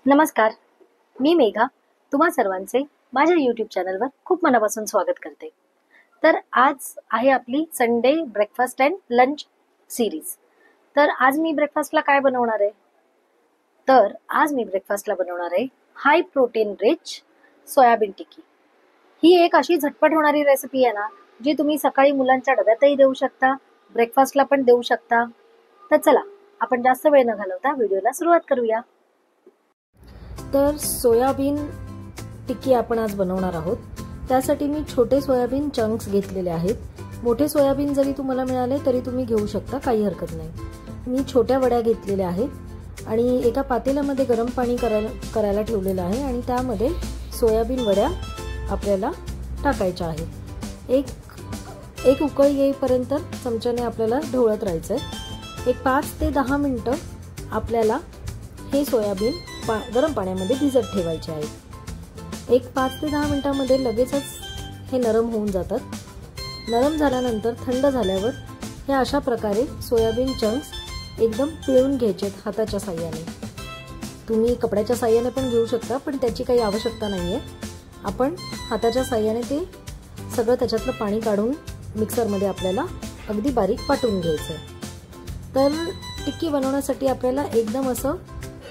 नमस्कार, मी मेघा तुम्हा सर्वांचे माझ्या यूट्यूब चॅनलवर खूप मनापासून स्वागत करते। तर आज आहे आपली Sunday breakfast and lunch series. तर आज मी ब्रेकफास्टला काय बनवणार आहे? तर आज मी ब्रेकफास्टला बनवणार आहे high protein rich soybean tikki. ही एक अशी झटपट होणारी रेसिपी आहे ना, जी तुम्ही सकाळी मुलांच्या डब्यातही देऊ शकता, ब्रेकफास्टला पण देऊ शकता। तर चला आपण जास्त वेळ न घालवता व्हिडिओला सुरुवात करूया। तर सोयाबीन टिक्की आपण आज बनवणार आहोत। त्यासाठी मी छोटे सोयाबीन चंक्स घेतलेले आहेत। मोठे सोयाबीन जरी तुम्हाला मिळाले तरी तुम्ही घेऊ शकता, काही हरकत नाही। मी छोट्या वड्या घेतलेल्या आहेत आणि एका पातेल्यामध्ये गरम पाणी करायला ठेवलेलं आहे आणि त्यामध्ये सोयाबीन वड्या आपल्याला टाकायच्या आहेत। एक उकळ येईपर्यंत चमच्याने आपल्याला ढवळत राहायचं आहे। एक 5 ते 10 मिनिटं आपल्याला हे सोयाबीन गरम पाण्यामध्ये भिजत ठेवायचे आहेत। एक 5 ते 10 मिनिटांमध्ये लगेचच हे नरम होऊन जातात। नरम झाल्यानंतर थंड झाल्यावर हे अशा प्रकारे सोयाबीन चंक्स एकदम पिळून घ्यायचे हाताच्या साहाय्याने। तुम्ही कपड्याच्या साहाय्याने पण घेऊ शकता, पण त्याची काही आवश्यकता नाहीये। आपण हाताच्या साहाय्याने ते सगळं त्याच्यातलं पाणी काढून मिक्सरमध्ये आपल्याला अगदी बारीक वाटून घ्यायचं आहे। तर टिक्की बनवण्यासाठी आपल्याला एकदम असं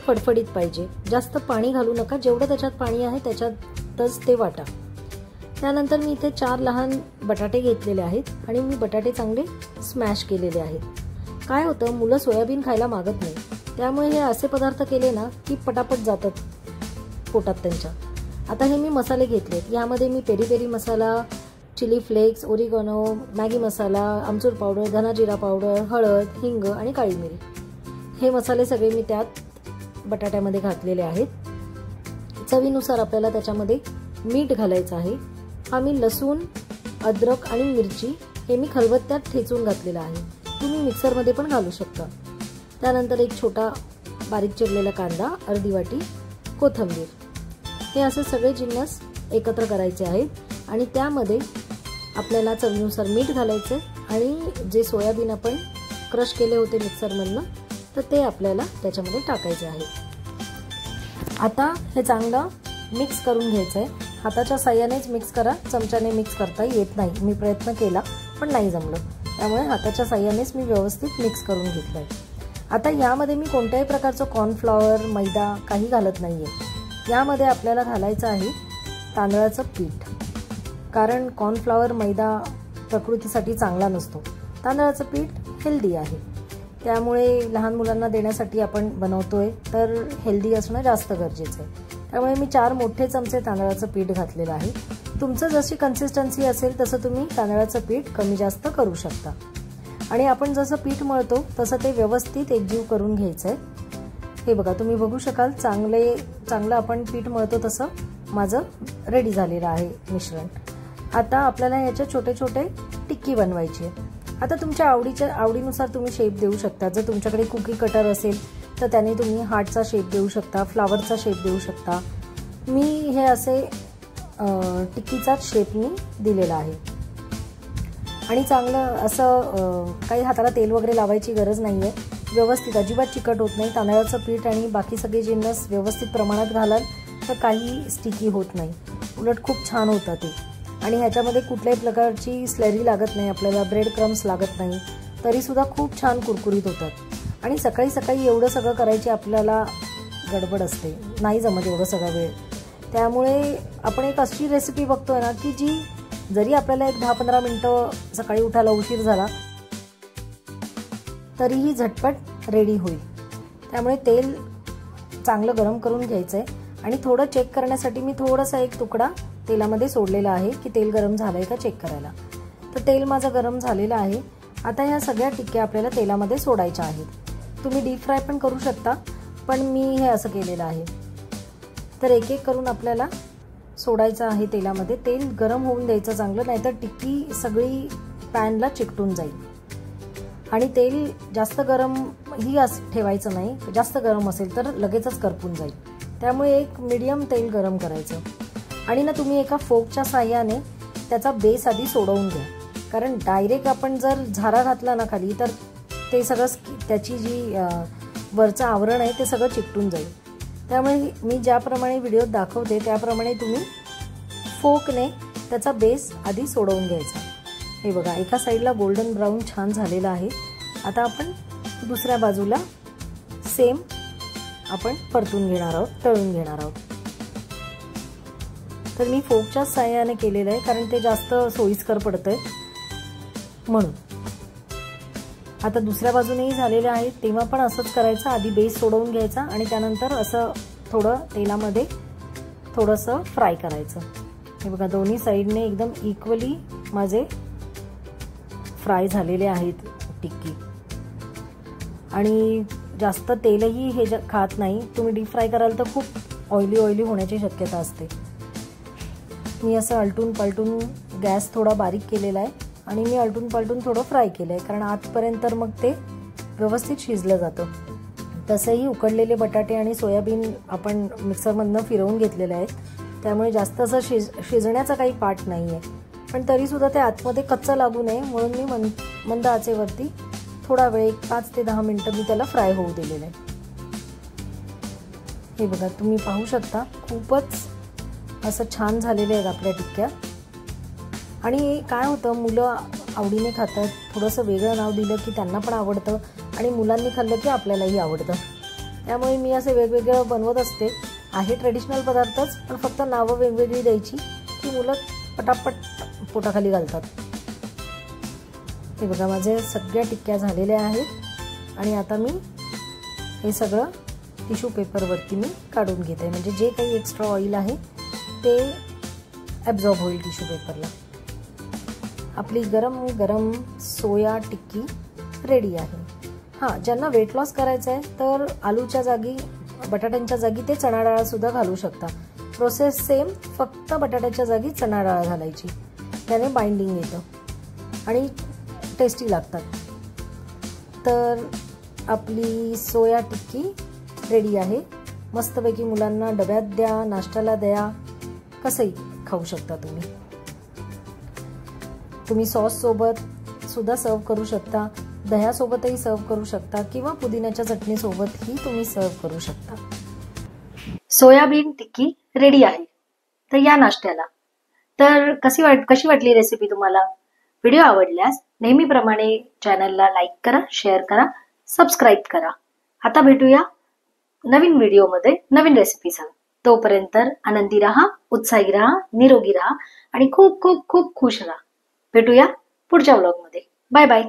फडफडीत पाहिजे, जास्त पाणी घालू नका। जेवढं त्याच्यात पाणी आहे त्याच्यातच ते वाटा। त्यानंतर मी इथे 4 लहान बटाटे घेतलेले आहेत आणि मी बटाटे चांगले स्मॅश केलेले आहेत। काय होतं, मुलं सोयाबीन खायला मागत नाही, त्यामुळे हे असे पदार्थ केले ना की पटापट जातात पोटात त्यांच्या। आता हे मी मसाले घेतलेत। यामध्ये मी पेरी पेरी मसाला, चिली फ्लेक्स, ओरिगॅनो, मॅगी मसाला, आमचूर पावडर, धना जिरा पावडर, हळद, हिंग आणि काळी मिरी, हे मसाले सगळे मी त्यात बटाट्यामध्ये घातलेले आहेत। चवीनुसार आपल्याला त्याच्यामध्ये मीठ घालायचं आहे। हा मी लसूण, अद्रक आणि मिरची हे मी खलबत्त्यात ठेचून घातलेलं आहे। तुम्ही मिक्सरमध्ये पण घालू शकता। त्यानंतर एक छोटा बारीक चिरलेला कांदा, अर्धी वाटी कोथिंबीर, हे असे सगळे जिन्नस एकत्र करायचे आहेत आणि त्यामध्ये आपल्याला चवीनुसार मीठ घालायचं आणि जे सोयाबीन आपण क्रश केले होते मिक्सरमधनं, तर ते आपल्याला त्याच्यामध्ये टाकायचे आहे। आता हे चांगलं मिक्स करून घ्यायचं आहे। हाताच्या साहाय्यानेच मिक्स करा, चमच्याने मिक्स करता येत नाही। मी प्रयत्न केला पण नाही जमलं, त्यामुळे हाताच्या साहाय्यानेच मी व्यवस्थित मिक्स करून घेतलंय। आता यामध्ये मी कोणत्याही प्रकारचं कॉर्नफ्लॉवर, मैदा काही घालत नाहीये। यामध्ये आपल्याला घालायचं आहे तांदळाचं पीठ, कारण कॉर्नफ्लॉवर, मैदा प्रकृतीसाठी चांगला नसतो। तांदळाचं पीठ हेल्दी आहे, त्यामुळे लहान मुलांना देण्यासाठी आपण बनवतोय, तर हेल्दी असणं जास्त गरजेचं आहे। त्यामुळे मी 4 मोठे चमचे तांदळाचं पीठ घातलेलं आहे। तुमचं जशी कन्सिस्टन्सी असेल तसं तुम्ही तांदळाचं पीठ कमी जास्त करू शकता आणि आपण जसं पीठ मळतो तसं ते व्यवस्थित एकजीव करून घ्यायचं आहे। हे बघा, तुम्ही बघू शकाल चांगलं आपण पीठ मळतो तसं माझं रेडी झालेलं आहे मिश्रण। आता आपल्याला याचे छोटे छोटे टिक्की बनवायची आहे। आता तुमच्या आवडीनुसार तुम्ही शेप देऊ शकता। जर तुमच्याकडे कुकी कटर असेल तर त्याने तुम्ही हार्टचा शेप देऊ शकता, फ्लावरचा शेप देऊ शकता। मी हे असे टिक्कीचाच शेप मी दिलेला आहे आणि चांगलं असं काही हाताला तेल वगैरे लावायची गरज नाही आहे। व्यवस्थित अजिबात चिकट होत नाही। तांदळाचं पीठ आणि बाकी सगळे जिन्नस व्यवस्थित प्रमाणात घालाल तर काही स्टिकी होत नाही, उलट खूप छान होतं ते। आणि ह्याच्यामध्ये कुठल्याही प्रकारची स्लरी लागत नाही, आपल्याला ब्रेड क्रम्स लागत नाही, तरीसुद्धा खूप छान कुरकुरीत होतात। आणि सकाळी सकाळी एवढं सगळं करायची आपल्याला गडबड असते, नाही जमत एवढं सगळं वेळ। त्यामुळे आपण एक अशी रेसिपी बघतोय ना की जी जरी आपल्याला एक 10-15 मिनिटं सकाळी उठायला उशीर झाला तरीही झटपट रेडी होईल। त्यामुळे तेल चांगलं गरम करून घ्यायचं आहे आणि थोडं चेक करण्यासाठी मी थोडासा एक तुकडा तेलामध्ये सोडलेला आहे की तेल गरम झालंय का चेक करायला। तर तेल माझं गरम झालेलं आहे। आता ह्या सगळ्या टिक्क्या आपल्याला तेलामध्ये सोडायच्या आहेत। तुम्ही डीप फ्राय पण करू शकता, पण मी हे असं केलेलं आहे। तर एक एक करून आपल्याला सोडायचं आहे तेलामध्ये। तेल गरम होऊन द्यायचं चांगलं, नाहीतर टिक्की सगळी पॅनला चिकटून जाईल। आणि तेल जास्त गरम ही ठेवायचं नाही, जास्त गरम असेल तर लगेचच करपून जाईल। त्यामुळे एक मीडियम तेल गरम करायचं आणि ना तुम्ही एका फोकच्या साहाय्याने त्याचा बेस आधी सोडवून घ्या, कारण डायरेक्ट आपण जर झारा घातला ना खाली तर ते सगळं त्याची जी वरचं आवरण आहे ते सगळं चिकटून जाईल। त्यामुळे मी ज्याप्रमाणे व्हिडिओत दाखवते त्याप्रमाणे तुम्ही फोकने त्याचा बेस आधी सोडवून घ्यायचा। हे बघा, एका साईडला गोल्डन ब्राऊन छान झालेला आहे। आता आपण दुसऱ्या बाजूला सेम आपण परतून घेणार आहोत, तळून घेणार आहोत। तर मी फोकच्या साहाय्याने केलेलं आहे कारण ते जास्त सोयीस्कर पडतंय म्हणून। आता दुसऱ्या बाजूनेही झालेले आहेत, तेव्हा पण असंच करायचं, आधी बेस सोडवून घ्यायचा आणि त्यानंतर असं थोडं तेलामध्ये थोडंसं फ्राय करायचं। हे बघा, दोन्ही साईडने एकदम इक्वली माझे फ्राय झालेले आहेत टिक्की। आणि जास्त तेलही हे खात नाही, तुम्ही डीप फ्राय कराल तर खूप ऑइली होण्याची शक्यता असते। मी असं आलटून पालटून गॅस थोडा बारीक केलेला आहे आणि मी आलटून पालटून थोडं फ्राय केलं आहे कारण आतपर्यंत मग ते व्यवस्थित शिजलं जातं। तसंही उकडलेले बटाटे आणि सोयाबीन आपण मिक्सरमधनं फिरवून घेतलेले आहेत, त्यामुळे जास्त असं शिजण्याचा काही पार्ट नाही आहे, पण तरीसुद्धा ते आतमध्ये कच्चं लागू नये म्हणून मी मंद आचेवरती थोडा वेळ 5 ते 10 मिनटं मी त्याला फ्राय होऊ दिलेलं आहे। हे बघा, तुम्ही पाहू शकता खूपच असं छान झालेले आहेत आपल्या टिक्क्या। आणि काय होतं, मुलं आवडीने खातात, थोडंसं वेगळं नाव दिलं की त्यांना पण आवडतं आणि मुलांनी खाल्लं की आपल्यालाही आवडतं। त्यामुळे मी असे वेगवेगळं बनवत असते, आहे ट्रेडिशनल पदार्थच, पण फक्त नावं वेगवेगळी द्यायची की मुलं पटापट पोटाखाली घालतात। हे बघा, माझे सगळ्या टिक्क्या झालेल्या आहेत आणि आता मी हे सगळं टिश्यू पेपरवरती मी काढून घेते, म्हणजे जे काही एक्स्ट्रा ऑइल आहे ते ॲब्झॉर्ब होईल टिश्यू पेपरला। आपली गरम गरम सोया टिक्की रेडी आहे। हां, ज्यांना वेट लॉस करायचं आहे तर आलूच्या जागी, बटाट्यांच्या जागी ते चणा डाळसुद्धा घालू शकता। प्रोसेस सेम, फक्त बटाट्याच्या जागी चणा डाळ घालायची, त्याने बाइंडिंग येतं आणि टेस्टी लागतात। तर आपली सोया टिक्की रेडी आहे। मस्तपैकी मुलांना डब्यात द्या, नाश्त्याला द्या, कसंही खाऊ शकता तुम्ही सॉस सोबत सुद्धा सर्व करू शकता, दह्यासोबतही सर्व करू शकता किंवा पुदिन्याच्या चटणी सोबतही तुम्ही सर्व करू शकता। सोयाबीन टिक्की रेडी आहे, तर या नाश्त्याला। तर कशी वाटली रेसिपी तुम्हाला? व्हिडिओ आवडल्यास नेहमीप्रमाणे चॅनलला लाईक करा, शेअर करा, सबस्क्राईब करा। आता भेटूया नवीन व्हिडिओमध्ये नवीन रेसिपीसह। तोपर्यंत आनंदी राहा, उत्साही राहा, निरोगी राहा आणि खूप खूप खूप खुश राहा। भेटूया पुढच्या व्लॉगमध्ये। Bye bye.